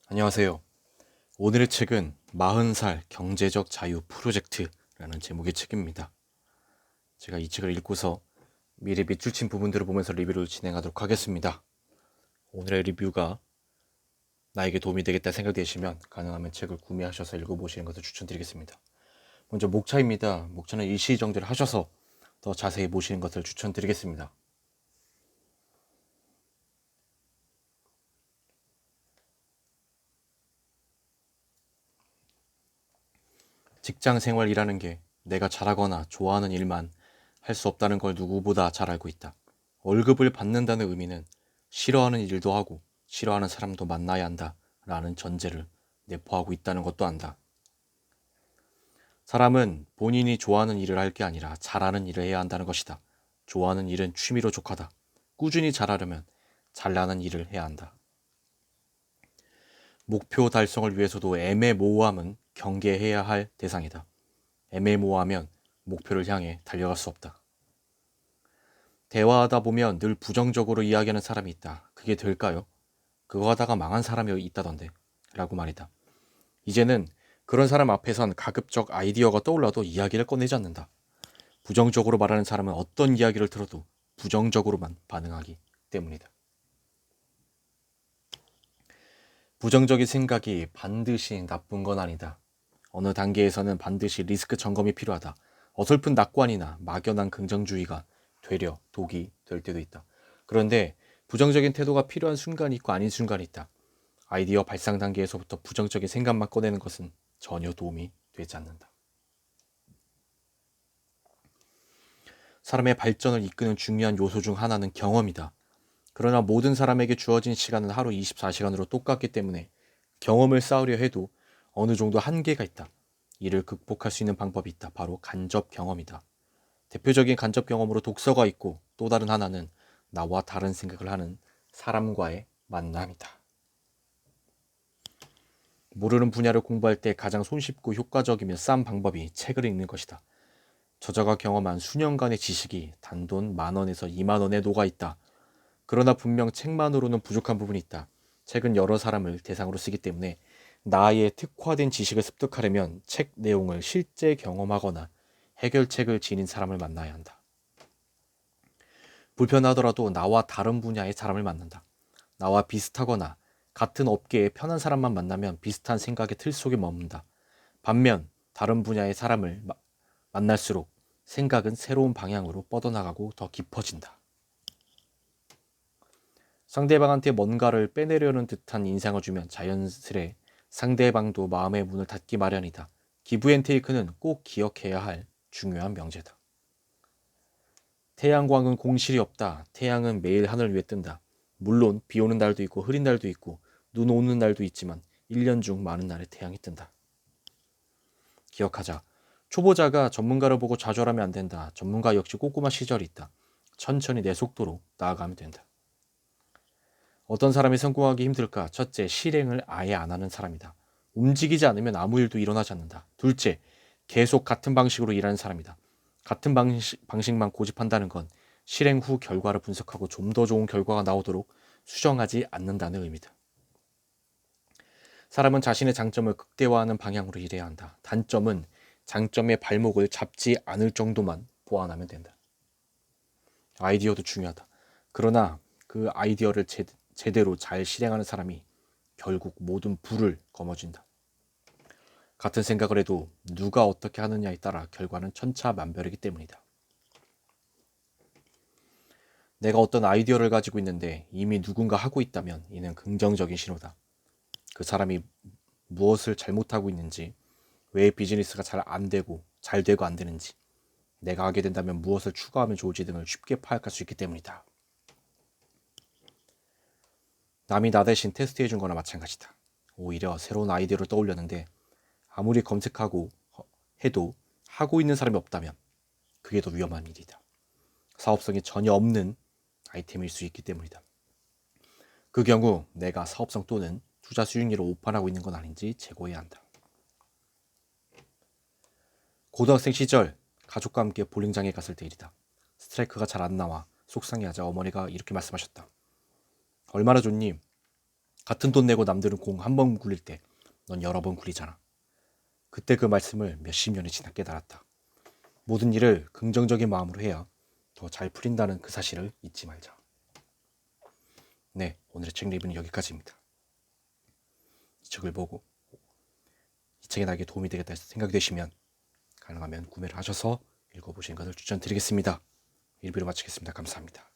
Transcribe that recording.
안녕하세요. 오늘의 책은 40살 경제적 자유 프로젝트라는 제목의 책입니다. 제가 이 책을 읽고서 미리 밑줄 친 부분들을 보면서 리뷰를 진행하도록 하겠습니다. 오늘의 리뷰가 나에게 도움이 되겠다 생각되시면 가능하면 책을 구매하셔서 읽어보시는 것을 추천드리겠습니다. 먼저 목차입니다. 목차는 일시정지를 하셔서 더 자세히 보시는 것을 추천드리겠습니다. 직장 생활이라는 게 내가 잘하거나 좋아하는 일만 할 수 없다는 걸 누구보다 잘 알고 있다. 월급을 받는다는 의미는 싫어하는 일도 하고 싫어하는 사람도 만나야 한다 라는 전제를 내포하고 있다는 것도 안다. 사람은 본인이 좋아하는 일을 할 게 아니라 잘하는 일을 해야 한다는 것이다. 좋아하는 일은 취미로 족하다. 꾸준히 잘하려면 잘나는 일을 해야 한다. 목표 달성을 위해서도 애매모호함은 경계해야 할 대상이다. 애매모호하면 목표를 향해 달려갈 수 없다. 대화하다 보면 늘 부정적으로 이야기하는 사람이 있다. 그게 될까요? 그거 하다가 망한 사람이 있다던데 라고 말이다. 이제는 그런 사람 앞에선 가급적 아이디어가 떠올라도 이야기를 꺼내지 않는다. 부정적으로 말하는 사람은 어떤 이야기를 들어도 부정적으로만 반응하기 때문이다. 부정적인 생각이 반드시 나쁜 건 아니다. 어느 단계에서는 반드시 리스크 점검이 필요하다. 어설픈 낙관이나 막연한 긍정주의가 되려 독이 될 때도 있다. 그런데 부정적인 태도가 필요한 순간이 있고 아닌 순간이 있다. 아이디어 발상 단계에서부터 부정적인 생각만 꺼내는 것은 전혀 도움이 되지 않는다. 사람의 발전을 이끄는 중요한 요소 중 하나는 경험이다. 그러나 모든 사람에게 주어진 시간은 하루 24시간으로 똑같기 때문에 경험을 쌓으려 해도 어느 정도 한계가 있다. 이를 극복할 수 있는 방법이 있다. 바로 간접 경험이다. 대표적인 간접 경험으로 독서가 있고 또 다른 하나는 나와 다른 생각을 하는 사람과의 만남이다. 모르는 분야를 공부할 때 가장 손쉽고 효과적이며 싼 방법이 책을 읽는 것이다. 저자가 경험한 수년간의 지식이 단돈 10,000원에서 20,000원에 녹아있다. 그러나 분명 책만으로는 부족한 부분이 있다. 책은 여러 사람을 대상으로 쓰기 때문에 나의 특화된 지식을 습득하려면 책 내용을 실제 경험하거나 해결책을 지닌 사람을 만나야 한다. 불편하더라도 나와 다른 분야의 사람을 만난다. 나와 비슷하거나 같은 업계의 편한 사람만 만나면 비슷한 생각의 틀 속에 머문다. 반면 다른 분야의 사람을 만날수록 생각은 새로운 방향으로 뻗어나가고 더 깊어진다. 상대방한테 뭔가를 빼내려는 듯한 인상을 주면 자연스레 상대방도 마음의 문을 닫기 마련이다. 기브앤테이크는 꼭 기억해야 할 중요한 명제다. 태양광은 공실이 없다. 태양은 매일 하늘 위에 뜬다. 물론 비 오는 날도 있고 흐린 날도 있고 눈 오는 날도 있지만 1년 중 많은 날에 태양이 뜬다. 기억하자. 초보자가 전문가를 보고 좌절하면 안 된다. 전문가 역시 꼼꼼한 시절이 있다. 천천히 내 속도로 나아가면 된다. 어떤 사람이 성공하기 힘들까? 첫째, 실행을 아예 안 하는 사람이다. 움직이지 않으면 아무 일도 일어나지 않는다. 둘째, 계속 같은 방식으로 일하는 사람이다. 같은 방식만 고집한다는 건 실행 후 결과를 분석하고 좀 더 좋은 결과가 나오도록 수정하지 않는다는 의미다. 사람은 자신의 장점을 극대화하는 방향으로 일해야 한다. 단점은 장점의 발목을 잡지 않을 정도만 보완하면 된다. 아이디어도 중요하다. 그러나 그 아이디어를 제대로 잘 실행하는 사람이 결국 모든 부를 거머쥔다. 같은 생각을 해도 누가 어떻게 하느냐에 따라 결과는 천차만별이기 때문이다. 내가 어떤 아이디어를 가지고 있는데 이미 누군가 하고 있다면 이는 긍정적인 신호다. 그 사람이 무엇을 잘못하고 있는지, 왜 비즈니스가 잘 되고 안 되는지, 내가 하게 된다면 무엇을 추가하면 좋을지 등을 쉽게 파악할 수 있기 때문이다. 남이 나 대신 테스트해 준 거나 마찬가지다. 오히려 새로운 아이디어를 떠올렸는데 아무리 검색하고 해도 하고 있는 사람이 없다면 그게 더 위험한 일이다. 사업성이 전혀 없는 아이템일 수 있기 때문이다. 그 경우 내가 사업성 또는 투자 수익률을 오판하고 있는 건 아닌지 재고해야 한다. 고등학생 시절 가족과 함께 볼링장에 갔을 때 일이다. 스트라이크가 잘 안 나와 속상해하자 어머니가 이렇게 말씀하셨다. 얼마나 좋니? 같은 돈 내고 남들은 공 한 번 굴릴 때 넌 여러 번 굴리잖아. 그때 그 말씀을 몇십 년이 지나 깨달았다. 모든 일을 긍정적인 마음으로 해야 더 잘 풀린다는 그 사실을 잊지 말자. 네, 오늘의 책 리뷰는 여기까지입니다. 이 책을 보고 이 책이 나에게 도움이 되겠다 해서 생각이 되시면 가능하면 구매를 하셔서 읽어보시는 것을 추천드리겠습니다. 리뷰를 마치겠습니다. 감사합니다.